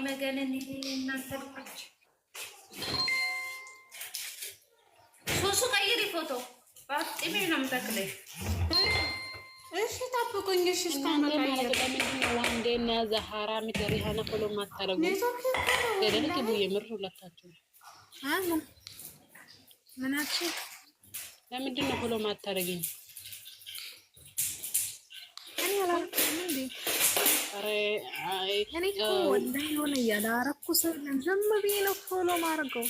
መገነን እናንተ ልጆች ሱሱ ቀይሪ ፎቶ ባጥሜ ነው የምተክለሽ። እሺ ታብቁኝ። እሺ እስከመቀየር ለምንድነው ዋንዴና ዛሃራ ምትሪሃና ፎሎ ማታረጉ? ገደልክ የምር ሁለታችሁ ምናችሁ ለምንድነው ፎሎ ማታረጊኝ? እኔ አላልኩም እንዴ? አረ አይ እኔ እኮ ወላሂ ሆነ ያላረኩ ሰለም ዝም ብዬ ነው ፎሎ ማድረገው።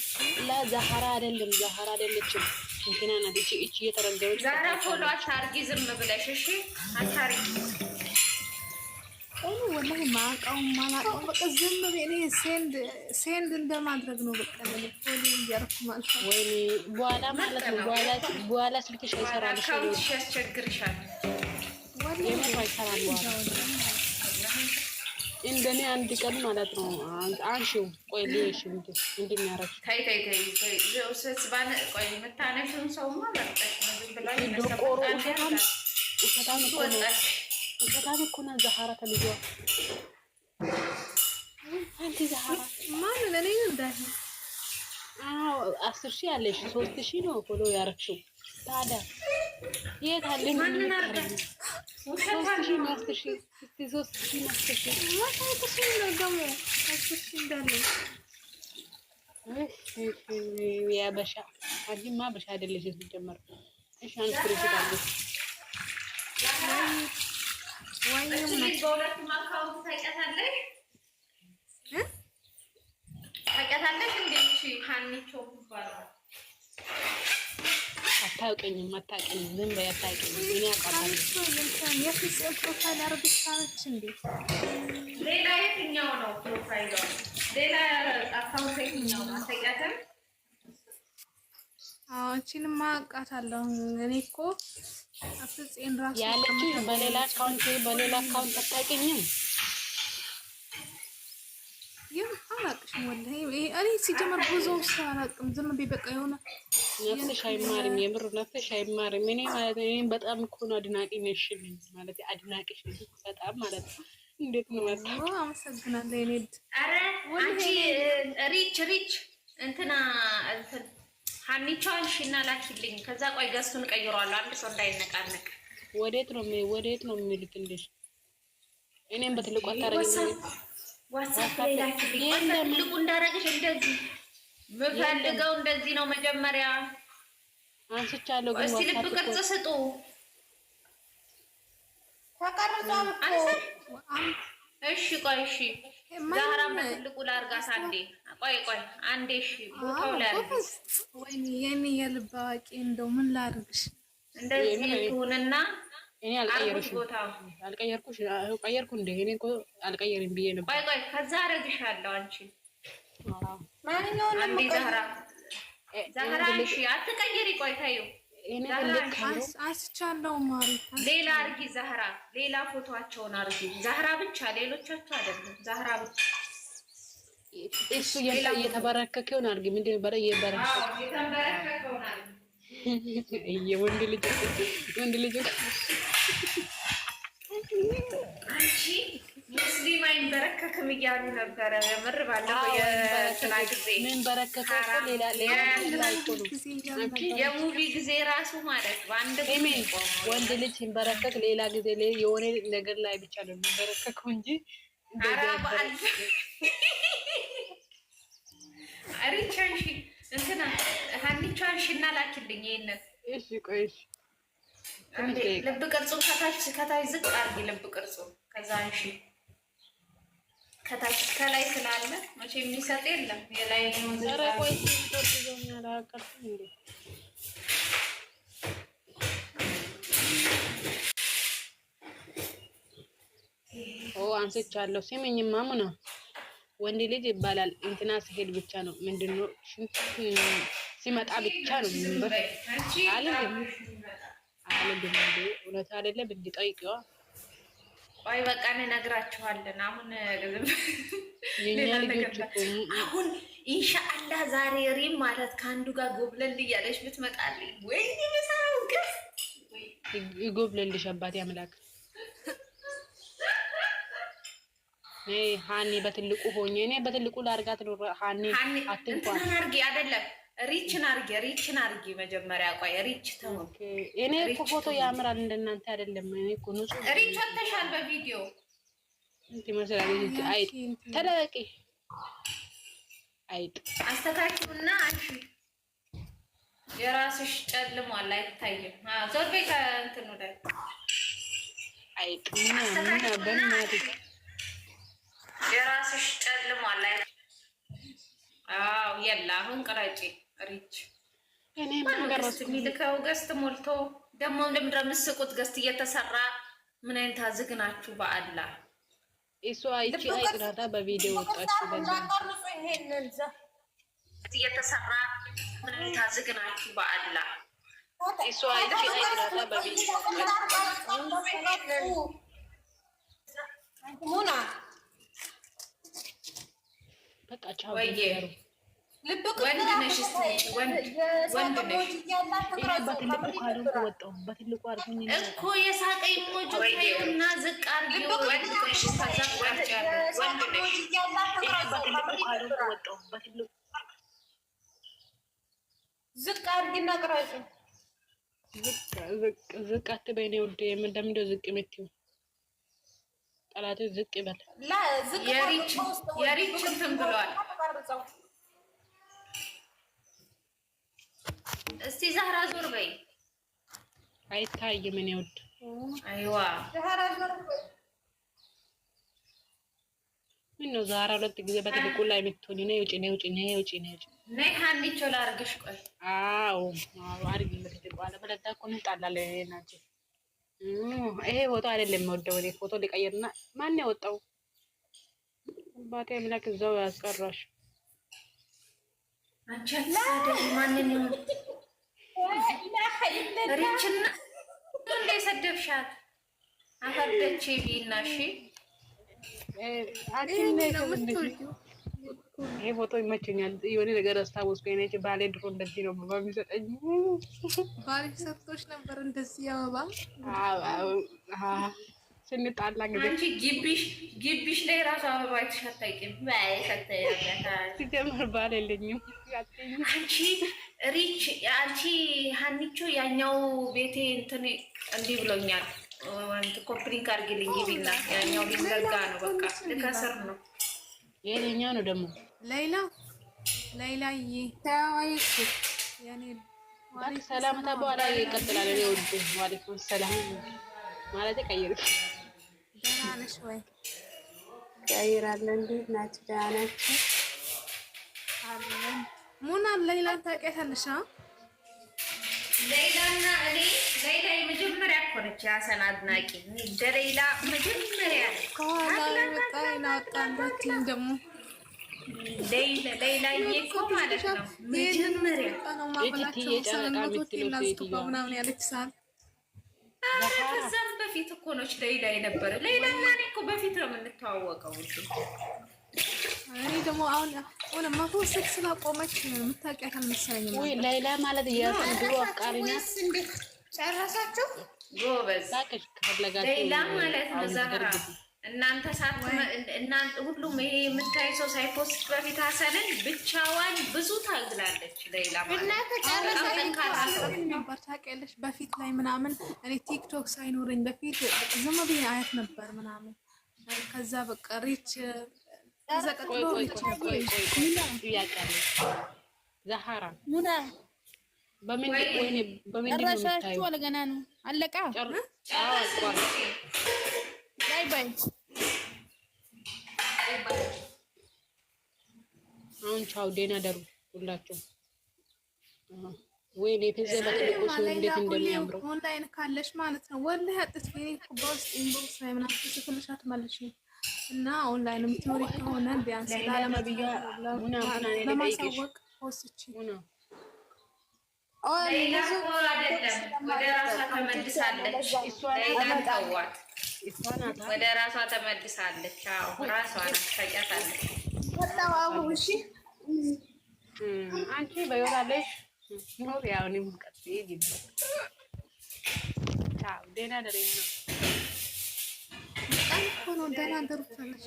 ዛሃራ አይደለም ዛሃራ አይደለችም። እንትና ናት እቺ እየተረገመች ዛራ ፎሎ አታርጊ ዝም ብለሽ እሺ አታርጊ። እኔ ወላሂ ማቃው በቃ ዝም ብዬ እኔ ሴንድ እንደማድረግ ነው በቃ ፎሎ እያደረኩ ማለት ነው። ወይኔ በኋላ ማለት ነው በኋላ ስልክሽ አይሰራልሽ አካውንትሽ ያስቸግርሻል። ወላሂ አይሰራም በኋላ እንደኔ አንድ ቀን ማለት ነው አንሺው ቆይ ልሽ እንደሚያረግ ታይ ጆሰስ ባለ ቆይ መታነሽን ሰውማ ለርጠሽ ዝም ብላ ዶቆሮ ከታም እኮ ነው ዛሃራ ተልጇ አንቺ ዛሃራ ማን ለኔ እንዳህ 10,000 ያለሽ 3,000 ነው ፎሎ ያረክሽው ታዲያ የት አለ ምን አርጋሽ 3,000 10,000 3,000 10,000 ወጣው ነው ደግሞ 10,000 እንዳለ ያ በሻ አዲማ በሻ አይደለሽ ሲጀመር እሺ አንቺ ትሪታለሽ ወይም በሁለት ማካውንት ታውቂያታለሽ ታውቂያታለሽ እንዴ? እሺ ሀኒቾ ይባላል። አታውቀኝም ዝም በይ አታውቀኝም። እኔ አውቃታለሁ። የፍጹም ፕሮፋይል አርግታለች እንዴ? ሌላ የትኛው ነው ፕሮፋይሏ? ሌላ አካውንት የትኛው ነው? ታውቂያታለሽ? አዎ እቺንማ አውቃታለሁ። እኔ እኮ አፍጽኤን ራሱ ያለች በሌላ አካውንት አታውቂኝም? አላውቅሽም ወላሂ እኔ ሲጀመር ብዙ ሰው አላውቅም። ዝም ብዬ በቃ የሆነ ነፍስሽ አይማርም፣ የምር ነፍስሽ አይማርም። እኔ ማለት እኔ በጣም እኮ ነው አድናቂ ነሽ ማለት አድናቂሽ በጣም ማለት ነው። እንዴት ነው ማለት አመሰግናለሁ። እኔ አረ አንቺ ሪች እንትና ሀኒቻን ሽና ላኪልኝ። ከዛ ቆይ ገዝቱን ቀይሯል። አንድ ሰው እንዳይነቃነቅ። ወዴት ነው የሚልክ እንዴሽ? እኔም በትልቁ አታረጋግኝ ዋትስአፕ ላይ ላኪልኝ። በትልቁ እንዳረግሽ እንደዚህ ምፈልገው እንደዚህ ነው። መጀመሪያ አንስቻለሁ ግን እስቲ ልብ ቅርጽ ስጡ። ተቀርጿል እኮ እሺ ቆይ እሺ ዛህራ በትልቁ ላርጋት አንዴ። ቆይ አንዴ እሺ ቦታው ላይ አርግሽ። ወይኔ የኔ የልብ አዋቂ እንደው ምን ላርግሽ? እንደዚህ ይሁንና እኔ ቀየርኩ እንደ እኔ እኮ አልቀየርም ብዬ ነበር። ቆይ ከዛ አረግሻለሁ አንቺ ማንኛውንም አንዴ ዛህራ እሺ አትቀይሪ። ቆይ ታዩ አስቻለው ማሪ ሌላ አርጊ ዛህራ ሌላ ፎቶአቸውን አርጊ ዛህራ ብቻ ሌሎቻቸው አይደለም ዛህራ ብቻ እሱ እየተበረከከውን አርጊ ምንድን ነው በላይ የተበረከከውን አርጊ ወንድ ልጅ አንቺ ሙስሊም አይንበረከክም እያሉ ነበረ። የምር ባለው የትና ጊዜ ምን በረከከ ሌላ የሙቪ ጊዜ ራሱ ማለት በአንድ ወንድ ልጅ ሲንበረከክ ሌላ ጊዜ የሆነ ነገር ላይ ብቻ ነው የሚንበረከከው እንጂ አሪቻንሺ እንትና ሀኒቻንሺ እና ላኪልኝ ይሄንን። እሺ ቆይ ልብ ቅርጹ ከታች ዝቅ አድርጊ። ልብ ቅርጹ ከዛ አንሺ ከታች ከላይ ስላለ መቼ የሚሰጥ የለም። የላይ ነው ዘራ ቆይ ተወጥቶኛል አቀርኩ እንዴ አንስቻለሁ። ሲመኝማ ሙና ወንድ ልጅ ይባላል እንትና ሲሄድ ብቻ ነው ምንድነው ሲመጣ ብቻ ነው ምንበር እውነት አይደለም እንዲጠይቀው ቆይ በቃ እንነግራችኋለን። አሁን የኛ ልጆች አሁን ኢንሻአላህ ዛሬ ሪም ማለት ከአንዱ ጋር ጎብለል እያለች ብትመጣልኝ ወይ ይመሳው ግፍ ይጎብለልሽ አባቴ አምላክ ሃኒ በትልቁ ሆኜ እኔ በትልቁ ላርጋት ነው። ሃኒ አትንኳን አርጊ አይደለም ሪችን አርጊ መጀመሪያ። ቆይ ሪች ተው። እኔ እኮ ፎቶ ያምራል እንደናንተ አይደለም። እኔ እኮ ንጹህ ሪች ወተሻል በቪዲዮ እንት መስላል። አይጥ ተለቂ አይጥ አስተካክሉና አንቺ የራስሽ ጨልሟል አይታይም። ዞር በይ ከእንትኑ ላይ አይጥ ምን በእናት የራስሽ ጨልሟል። አዎ የላ አሁን ቅረጪ ሪች እኔ ማገረስ ሚልከው ገስት ሞልቶ ደግሞ እንደምድረ ምስቁት ገስት እየተሰራ ምን አይነት አዝግናችሁ በአላ እሱ አይቺ አይጥራታ በቪዲዮ ወጣችሁ በእናትህ ይሄንን እየተሰራ ምን አይነት አዝግናችሁ በአላ እሱ አይቺ አይጥራታ በቪዲዮ ወጣችሁ ሙና በቃ ቻው ወንድ ነሽ በትልቁ አድርጉኝ እኮ የሳቀኝ ሞጆ እና ዝቅ አድርጊው። ወንድ ነሽ ዝቅ አድርጊና ቅረጪ። ዝቅ አትበይ ነው ውዴ። እንደምንድነው ዝቅ የምትይው? ጠላቴ ዝቅ ይበል። የሪች እንትን ብሏል። እስቲ ዛህራ ዞር በይ። አይታይም። እኔ ውድ አይዋ ዛህራ ዞር በይ። ምነው ዛህራ ሁለት ጊዜ በትልቁ ላይ የምትሆኝ ነው? ውጪ ነይ ሀኒቾ ላድርግሽ። ቆይ አዎ አድርጊ። በትልቁ አለበለዚያ እኮ እንጣላለን እኔ እና አንቺ። ይሄ ፎቶ አይደለም የምወደው እኔ። ፎቶ ሊቀይርና ማን ያወጣው? አባቴ አምላክ እዛው ያስቀራሽ። አንቺ አትሳደቢ። ማንን ነው ሪችና እንደ ሰደብሻት አፈርደች ቢናሺ። ይሄ ፎቶ ይመቸኛል። የሆነ ነገር አስታወስኩኝ። እኔ ባሌ ድሮ እንደዚህ ነው አበባ የሚሰጠኝ። ባሌ ሰጥቶሽ ነበር እንደዚህ አበባ? ስንጣላ ጊዜ አንቺ ግቢሽ ላይ ራሱ አበባ አይተሻታይም። ሲጀምር ባል የለኝም። አንቺ ሪች አንቺ ሀኒቾ ያኛው ቤቴ እንትን እንዲህ ብሎኛል። ኮምፕሊንክ አድርጊልኝ ግቢና ያኛው ሊዘጋ ነው። በቃ ልከስር ነው። የኛው ነው ደግሞ ሌላዬ ሰላምታ በኋላ ይቀጥላል። እኔ ወድ ዋሌኩም ሰላም ማለት ቀይር። ደህና ነሽ ወይ? ቀይራለን። እንዴት ናችሁ? ደህና ናችሁ? አለን። ሙና ሌላን ታውቂያታለሽ? ሌላና እኔ ሌላ የመጀመሪያ እኮ ነች። ያሰን አድናቂ ሌላ መጀመሪያ ከኋላ ወጣ ደግሞ ሌላ እኮ ማለት ነው መጀመሪያ ምናምን ያለች ሰዓት ከዛም በፊት እኮ ነች ሌላ የነበረ። ሌላ እና እኔ እኮ በፊት ነው የምንተዋወቀው። እኔ ደግሞ አሁን መቶ ስልክ ስላቆመች የምታውቂያት አልመሰለኝም። ወይ ሌላ ማለት የድሮ አፍቃሪ ናት። ጨረሳችሁ? ጎበዝ ሌላ ማለት ነው ዛህራ። እናንተ ሁሉም ይሄ የምታይ ሰው ሳይፖስት በፊት ሀሰንን ብቻዋን ብዙ ታግላለች። ሌላ ማለት ነበር ታውቂያለሽ። በፊት ላይ ምናምን እኔ ቲክቶክ ሳይኖረኝ በፊት ዝም ብዬ አያት ነበር ምናምን። ከዛ በቃ ሪች ዘቀጥሎ ሪች ነበር ዛህራ ሙና በምን ጨረሳችሁ? ገና ነው አለቃ። ባይ ባይ። አሁን ቻው፣ ደህና ደሩ ሁላችሁ። ወይ ለፈዘ በትልቁ ሰው እንዴት እንደሚያምረው ኦንላይን ካለሽ ማለት ነው። ወላሂ አጥጥፊ በውስጥ ኢንቦክስ ላይ ምናምን ትልሻት ማለት ነው። እና ኦንላይን የምትኖሪ ከሆነ ቢያንስ ላለመብያ ለማሳወቅ ወስቺ ወደ ራሷ ተመልሳለች። ወደ ራሷ ተመልሳለች። ራሷ ናት ታውቂያታለች። አንቺ በይወታለሽ ኖር ያውን ሙቀት ይይዝ። ቻው ደህና ደረኝ ነው በጣም እኮ ነው ደህና ደሩታለች።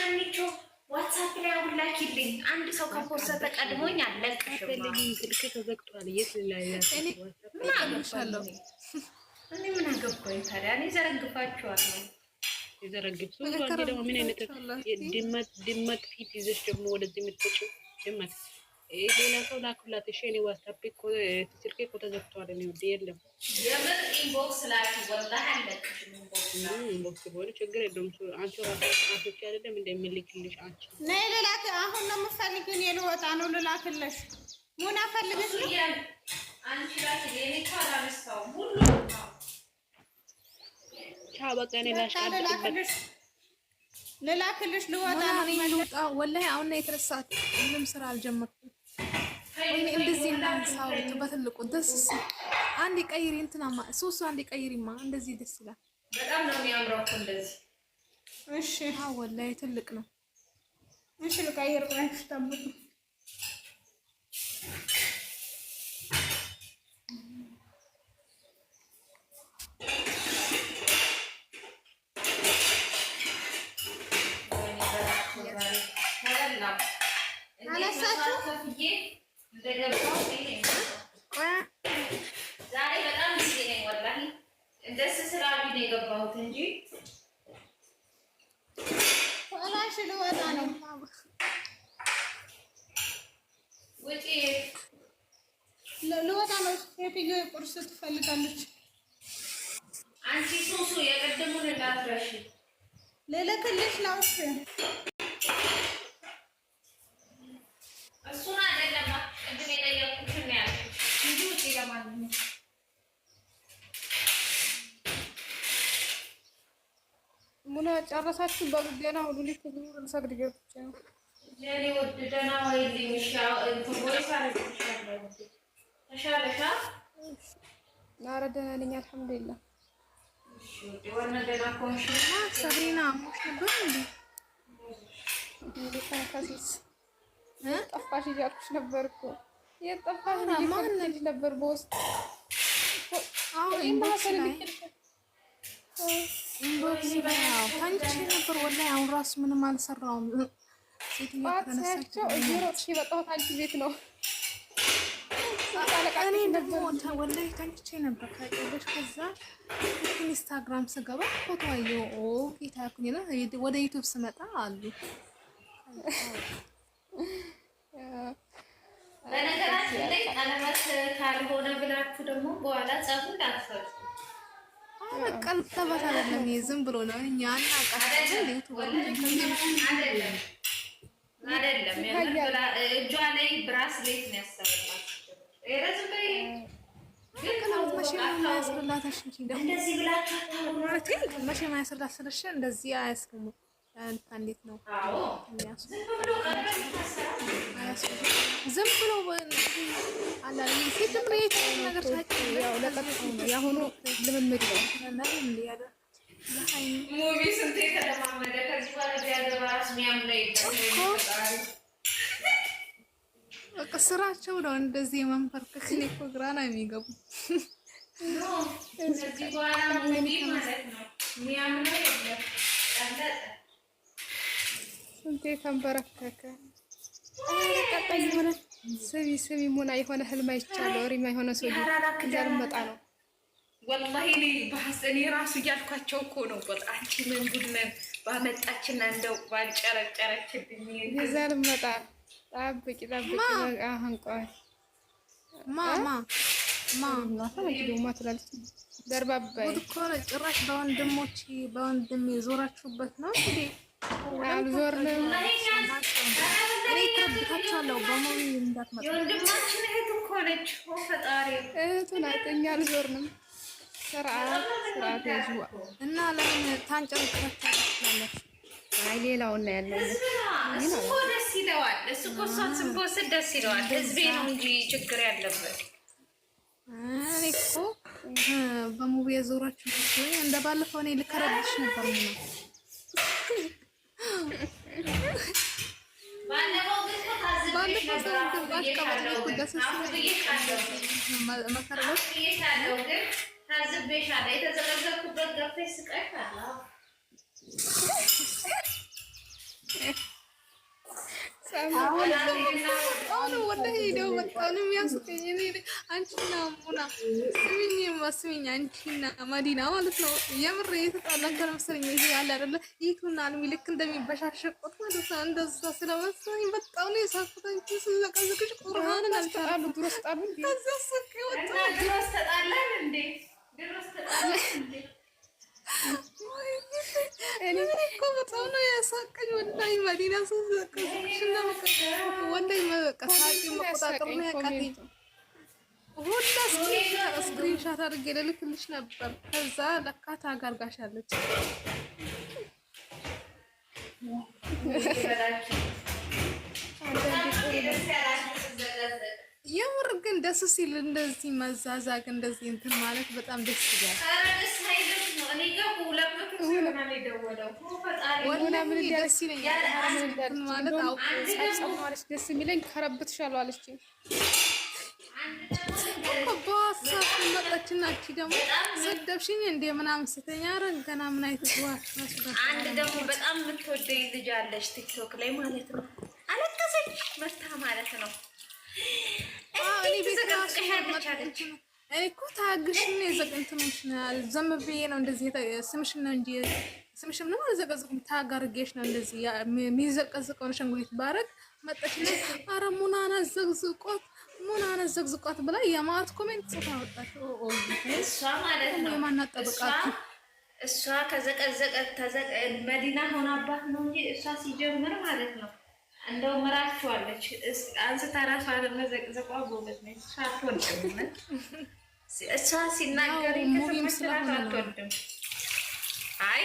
ሀኒቾ ዋትሳፕ ላይ አሁን ላኪልኝ። አንድ ሰው ከፖስተ ቀድሞኝ አለቅሽም። ስልክ ተዘግቷል። የት ላይ ምን አገባለሁ እኔ ምን አገባኝ ታዲያ? እኔ ዘረግፋችኋለሁ። የዘረግፍ ሰው ደግሞ ምን አይነት ድመት ፊት ይዘሽ ደግሞ ወደዚህ የምትወጪው ድመት ሌላ ሰው ላኩላት። እሺ እኔ ዋትስአፕ እኮ ስልኬ እኮ ተዘግቷል። እኔ ወደ የለም የምር ኢንቦክስ ላኪ ወላሂ አለቅሽም። ኢንቦክስ ቦል ችግር የለውም። አንቺ ራስሽ አይደለም እንደምልክልሽ አንቺ ነይ ልላክ። አሁን ነው የምፈልጊው? እኔ ልወጣ ነው ልላክልሽ። ሙና ፈልግሽ አንቺ ላኪ። እኔ ካላነሳው ሁሉ ቻው በቃ እኔ ላሽቃልሽ ልላክልሽ። ልወጣ ነው ወላሂ አሁን ነው የተረሳት። ምንም ስራ አልጀመርኩም። ወይኔ እንደዚህ እንዳንሳው በትልቁ ደስ አንድ ቀይሪ እንትናማ ሶስቱ አንድ ቀይሪማ እንደዚህ ደስ ይላል። በጣም ነው የሚያምረው እኮ እንደዚህ። እሺ አዎ ወላሂ ትልቅ ነው። እሺ ልቀይር ብላችሁ ጠብቁ። ዛሬ በጣም ጊዜ ነኝ ወላሂ ደስ ስላሉኝ ነው የገባሁት እንጂ ወላሂ ልወጣ ነው። ውጪ ልወጣ ነው። ሴትዮ ቁርስ ትፈልጋለች። አንቺ ሱሱ የቀደሙን እንዳትረሺ። ልልክልሽ ነው። እሱን አይደለም ቅድም የጠየኩትን ነው ያልኩት እንጂ ውጪ። ለማንኛውም ሙና ጨረሳችሁ? በግዴና ሁሉ ልሰግድ ገብቼ ነው። የኔ ውድ ደህና ዋይልኝ። ቦይስ አረግሻለሁ። ተሻለሻ? ኧረ ደህና ነኝ አልሐምዱሊላህ። ዋና ደህና ከሆንሽ ሰብሪና አሞሽ ነበር እንዴ? ከሲስ ጠፋሽ እያልኩሽ ነበር እኮ። የት ጠፋሽ ነበር በውስጥ ኢንቦክስ ላይ ታንቺ ነበር ወላሂ። አሁን ራሱ ምንም አልሰራውም። ሴትኛ ተነሳቸው እየሮጥሽ የመጣሁት አንቺ ቤት ነው። እኔ ደግሞ ወላሂ ታንቺ ነበር ታውቂያለሽ። ከዛ ኢንስታግራም ስገባ ፎቶ አየሁ። ጌታ ያኩኝና ወደ ዩቲዩብ ስመጣ አሉ። በነገራችን ላይ ቀለበት ካልሆነ ብላችሁ ደግሞ በኋላ ጸቡ እንዳትፈቱ። ቀለበት አይደለም ዝም ብሎ ነው። እኛ አናውቃለን። አይደለም እጇ ላይ ብራስሌት ነው ያሰረላት። እንደዚህ ብላችሁ መቼ ማያስርላት ስለሽ እንደዚህ አያስርሙ። እንዴት ነው ዝም ብሎ ሴትም ነገር የአሁኑ ልምምድ ነው። ሙቪ ስንቴ ተለማመደ። ከዚህ በኋላ ቢያገባ ራስ ሚያምነው በቃ ስራቸው ነው እንደዚህ የመንፈርከክ። እኔ እኮ ግራ ነው የሚገቡ። ከዚህ በኋላ ሙቪ ማለት ነው ሚያምነው የለም። ስንቴ ተንበረከከ። ቀጣይ የሆነ ስሚ ሙና የሆነ ህልም አይቻለሁ። ሪማ የሆነ ሰው እንዳልመጣ ነው ወላሂ። እኔ በሐሰኔ ራሱ እያልኳቸው እኮ ነው። በቃ አንቺ ምን ጉድ ነን ባመጣችና እንደው ባልጨረጨረችልኝ እዛ ልመጣ። ጠብቂ አሁን ቆይ ማማ ትላለች። ደርባባይ እኮ ነው ጭራሽ በወንድሜ ዞራችሁበት ነው እንዴ? አልዞርንም። እኔ ተረብታችኋለሁ። በሙሉ እንዳትመጣ የወንድማችን እህት እኮ ነች። ፈጣሪ እህቱ ናት። እኛ አልዞርንም። ስርዓት ያዙ እና ለምን ታንጨረጭራችኋለች? አይ ሌላውን ነው ያለው። እሱ እኮ ደስ ይለዋል። እሱ እኮ እሷን ስንፖስት ደስ ይለዋል። ህዝቤ ነው እንጂ ችግር ያለበት። እኔ እኮ በሙሉ የዞራችሁ እንደባለፈው እኔ ልከረብሽ ነበር ነው ባለፈው ሰንግባሽ ከበለኩ ደስ መከረበት ግን ታዝቤሻለሁ። የተዘቀዘቅኩበት ገብተሽ ስቀሽ አለ አሁን ወላሂ ሄደው በጣም የሚያስቀኝ አንቺና ሙና ስሚኝ አንቺና መዲና ማለት ነው። የምር የተጣላን ከመሰለኝ ይሄ ያለ አይደለ ይቱና አልሚ ልክ እንደሚበሻሸቁት ማለት ነው። እንደዛ ስለመሰለኝ በጣም ነው የሳኩት። አንቺ ስለቀዘቅሽ ቁርአንን አልተጣሉ ድረስ ጣሉ እንዴ ተዘሰቀ ወጣ ድረስ ተጣላን እንዴ ድረስ ተጣላን እንዴ እኔ እኮ በጣም ነው ያሳቀኝ ወላሂ መዲና ስለቀዘቅሽና ወላሂ በቃ ሳቂ መቆጣጠር ነው ያቃተኝ። ሁላ ስክሪንሻት አድርጌ ልልክልሽ ነበር። ከዛ ለካ ታጋርጋሻለች። የምር ግን ደስ ሲል እንደዚህ መዛዛግ እንደዚህ እንትን ማለት በጣም ደስ ይላል። ደስ የሚለኝ ከረብትሻለሁ አለችኝ። በዋትሳፕ መጣችና እቺ ደግሞ ሰደብሽኝ እንደ ምናምን ስተኛ ገና ምን አይተዋት አንድ ደግሞ በጣም የምትወደኝ ልጅ አለች ቲክቶክ ላይ ማለት ነው። አለቀሰች መታ ማለት ነው። እኔ እኮ ታግሽኝ የዘቀንትኖች ዘም ብዬ ነው እንደዚህ ስምሽን ነው እንጂ ስምሽን ነው አልዘቀዝቁም። ታጋርጌሽ ነው እንደዚህ የሚዘቀዝቀውን ሸንጉሊት ባረግ መጣችና አረ ሙናና ዘግዝቋት ብላ የማት ኮሜንት ጽፋ ወጣች። እሷ ማለት ነው የማናጠብቃችሁ እሷ ከዘቀዘቀት መዲና ሆናባት ነው እንጂ እሷ ሲጀምር ማለት ነው እንደው መራችኋለች። አንስታ ራሷን መዘቅዘቋ ጎበዝ ነች። እሷ አትወድም። እሷ ሲናገር አትወድም። አይ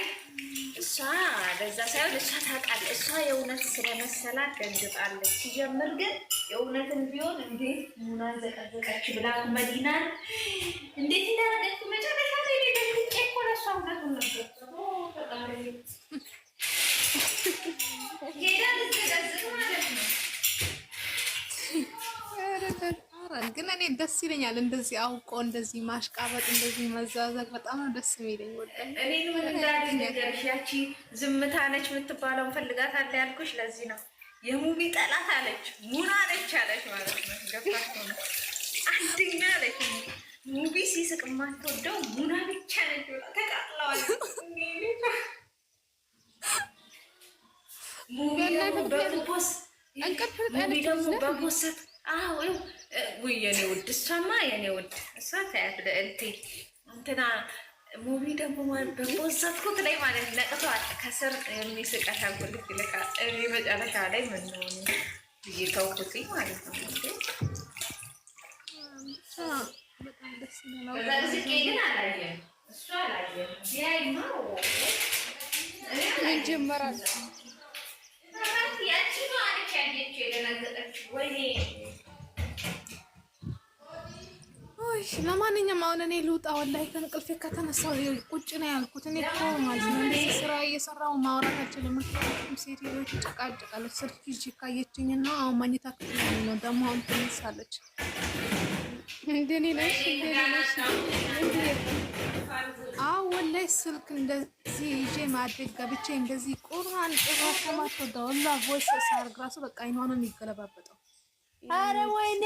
እሷ ለዛ ሳይሆን እሷ ታውቃለች። እሷ የእውነት ስለመሰላት ደንግጣለች። ሲጀምር ግን የእውነትን ቢሆን እንዴት ሙናን ዘቀዘቀች ብላ መዲናን እንዴት እንዳደረገች መጨረሻ ላይ ደንግጬ እኮ ለእሷ እውነቱን ነበር ሄዳ ልትዘቀዝቅ ማለት ነው። ግን እኔ ደስ ይለኛል እንደዚህ አውቆ እንደዚህ ማሽቃበጥ እንደዚህ መዛዘግ በጣም ነው ደስ የሚለኝ። እኔ ምን እንዳለኝ ነገርሽ ያቺ ዝምታ ነች የምትባለውን ፈልጋት አለ ያልኩሽ ለዚህ ነው። የሙቢ ጠላት አለች ሙና ነች አለች ማለት ነው። ገባችሁ ነው አንደኛ አለች ሙቢ ሲስቅ የማትወደው ሙና ብቻ ነች። ተቃጥለዋል። ሙቢ ደግሞ በቦሰት አዎ ወይ የኔ ውድ እሷማ የኔ ውድ እሷ ታያት ለእልቴ እንትና ሙቪ ደግሞ በቦሰትኩት ላይ ማለት ነቅቷል። ከስር የሚስቅ አሻንጉሊት ይልካል። እኔ መጨረሻ ላይ ምን ነው እየተውኩት ማለት ነው። በጣም ደስ ይላል። በዚህ ግን አላየም እሷ አላየም ያይማ ይጀምራል። ያቺ ነው አለች ያየችው የደነገጠችው ወይኔ። ለማንኛውም አሁን እኔ ልውጣ። ወላሂ ከእንቅልፌ ከተነሳሁ ቁጭ ነው ያልኩት። እኔ እኮ ማለት ነው እንደዚህ ስራ እየሰራሁ ማውራት አልችልም። ምክንያቱም ሴትዮች ትጨቃጨቃለች። ስልክ ይዤ ካየችኝና አሁን መኝታ ክፍል ነው ደግሞ አሁን ትነሳለች። እንደኔ ነሽ አዎ ወላሂ ስልክ እንደዚህ ይዤ ማድረግ ገብቼ እንደዚህ ቁርአን ጭራሽ ማትወዳ ወላ ቮይስ ሳርግ ራሱ በቃ አይኗን ነው የሚገለባበጠው። አረ ወይኔ